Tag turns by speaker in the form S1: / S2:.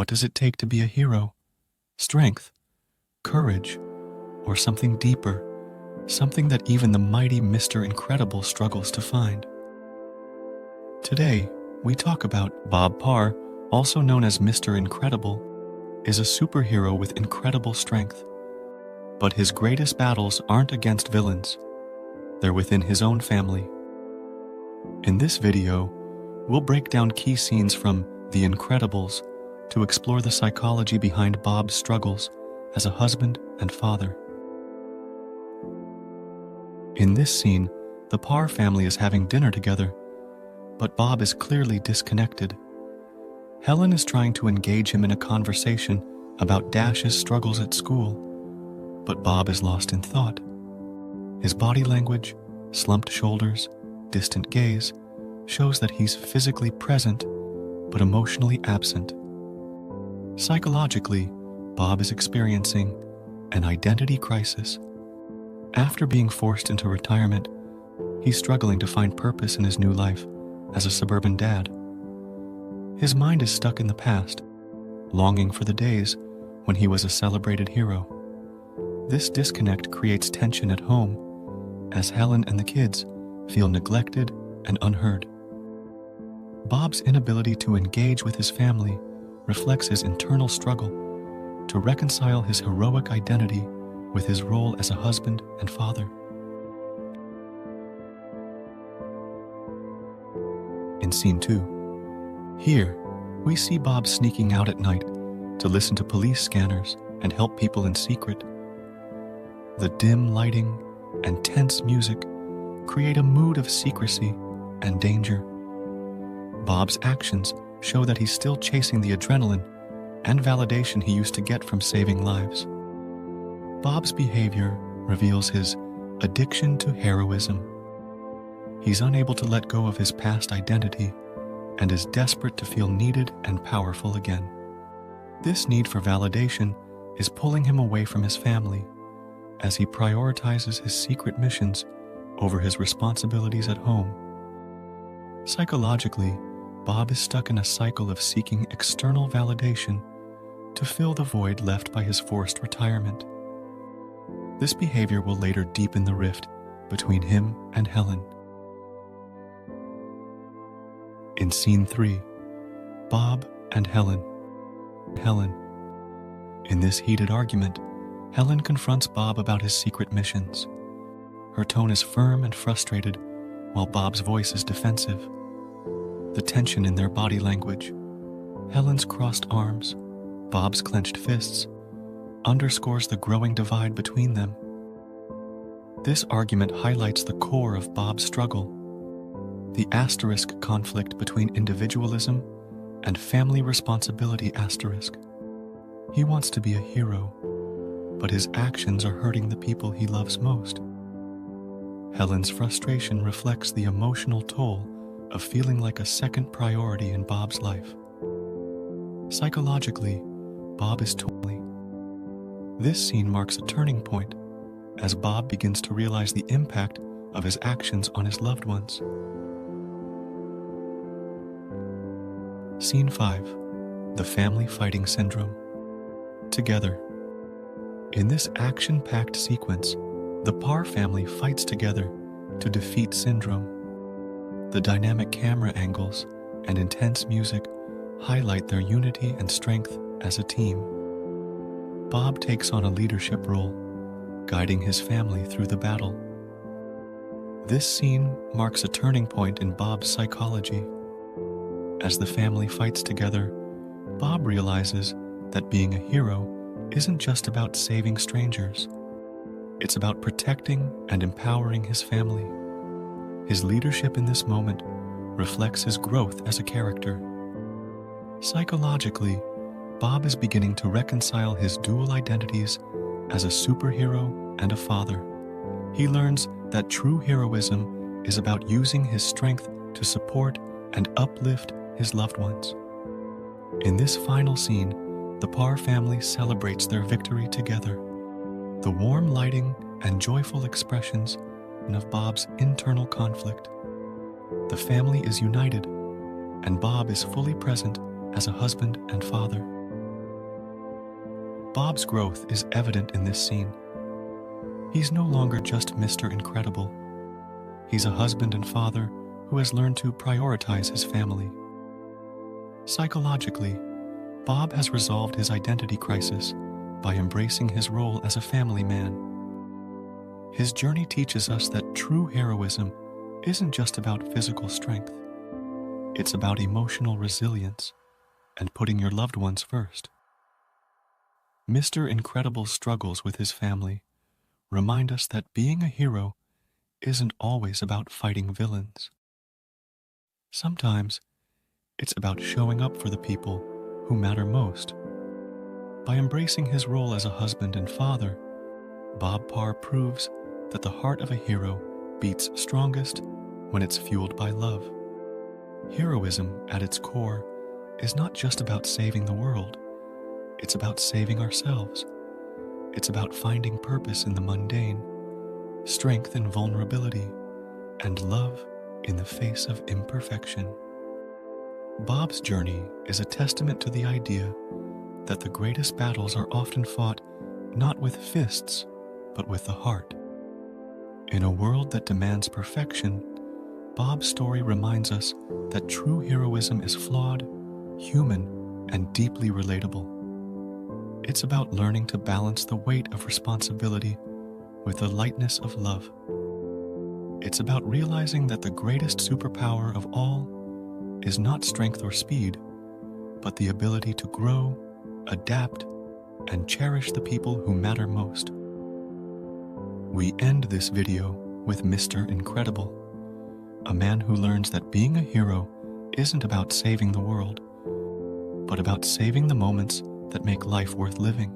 S1: What does it take to be a hero? Strength, courage, or something deeper, something that even the mighty Mr. Incredible struggles to find? Today, we talk about Bob Parr, also known as Mr. Incredible, is a superhero with incredible strength. But his greatest battles aren't against villains. They're within his own family. In this video, we'll break down key scenes from The Incredibles to explore the psychology behind Bob's struggles as a husband and father. In this scene, the Parr family is having dinner together, but Bob is clearly disconnected. Helen is trying to engage him in a conversation about Dash's struggles at school, but Bob is lost in thought. His body language, slumped shoulders, distant gaze, shows that he's physically present, but emotionally absent. Psychologically, Bob is experiencing an identity crisis. After being forced into retirement, he's struggling to find purpose in his new life as a suburban dad. His mind is stuck in the past, longing for the days when he was a celebrated hero. This disconnect creates tension at home, as Helen and the kids feel neglected and unheard. Bob's inability to engage with his family reflects his internal struggle to reconcile his heroic identity with his role as a husband and father. In Scene 2, here, we see Bob sneaking out at night to listen to police scanners and help people in secret. The dim lighting and tense music create a mood of secrecy and danger. Bob's actions show that he's still chasing the adrenaline and validation he used to get from saving lives. Bob's behavior reveals his addiction to heroism. He's unable to let go of his past identity and is desperate to feel needed and powerful again. This need for validation is pulling him away from his family as he prioritizes his secret missions over his responsibilities at home. Psychologically, Bob is stuck in a cycle of seeking external validation to fill the void left by his forced retirement. This behavior will later deepen the rift between him and Helen. In Scene 3, Bob and Helen. In this heated argument, Helen confronts Bob about his secret missions. Her tone is firm and frustrated, while Bob's voice is defensive. The tension in their body language, Helen's crossed arms, Bob's clenched fists, underscores the growing divide between them. This argument highlights the core of Bob's struggle, the asterisk conflict between individualism and family responsibility asterisk. He wants to be a hero, but his actions are hurting the people he loves most. Helen's frustration reflects the emotional toll of feeling like a second priority in Bob's life. Psychologically, Bob is torn. This scene marks a turning point as Bob begins to realize the impact of his actions on his loved ones. Scene 5, The Family Fighting Syndrome. Together. In this action-packed sequence, the Parr family fights together to defeat Syndrome. The dynamic camera angles and intense music highlight their unity and strength as a team. Bob takes on a leadership role, guiding his family through the battle. This scene marks a turning point in Bob's psychology. As the family fights together, Bob realizes that being a hero isn't just about saving strangers. It's about protecting and empowering his family. His leadership in this moment reflects his growth as a character. Psychologically, Bob is beginning to reconcile his dual identities as a superhero and a father. He learns that true heroism is about using his strength to support and uplift his loved ones. In this final scene, the Parr family celebrates their victory together. The warm lighting and joyful expressions of Bob's internal conflict. The family is united, and Bob is fully present as a husband and father. Bob's growth is evident in this scene. He's no longer just Mr. Incredible. He's a husband and father who has learned to prioritize his family. Psychologically, Bob has resolved his identity crisis by embracing his role as a family man. His journey teaches us that true heroism isn't just about physical strength. It's about emotional resilience and putting your loved ones first. Mr. Incredible's struggles with his family remind us that being a hero isn't always about fighting villains. Sometimes it's about showing up for the people who matter most. By embracing his role as a husband and father, Bob Parr proves that the heart of a hero beats strongest when it's fueled by love. Heroism, at its core, is not just about saving the world. It's about saving ourselves. It's about finding purpose in the mundane, strength in vulnerability, and love in the face of imperfection. Bob's journey is a testament to the idea that the greatest battles are often fought not with fists, but with the heart. In a world that demands perfection, Bob's story reminds us that true heroism is flawed, human, and deeply relatable. It's about learning to balance the weight of responsibility with the lightness of love. It's about realizing that the greatest superpower of all is not strength or speed, but the ability to grow, adapt, and cherish the people who matter most. We end this video with Mr. Incredible, a man who learns that being a hero isn't about saving the world, but about saving the moments that make life worth living.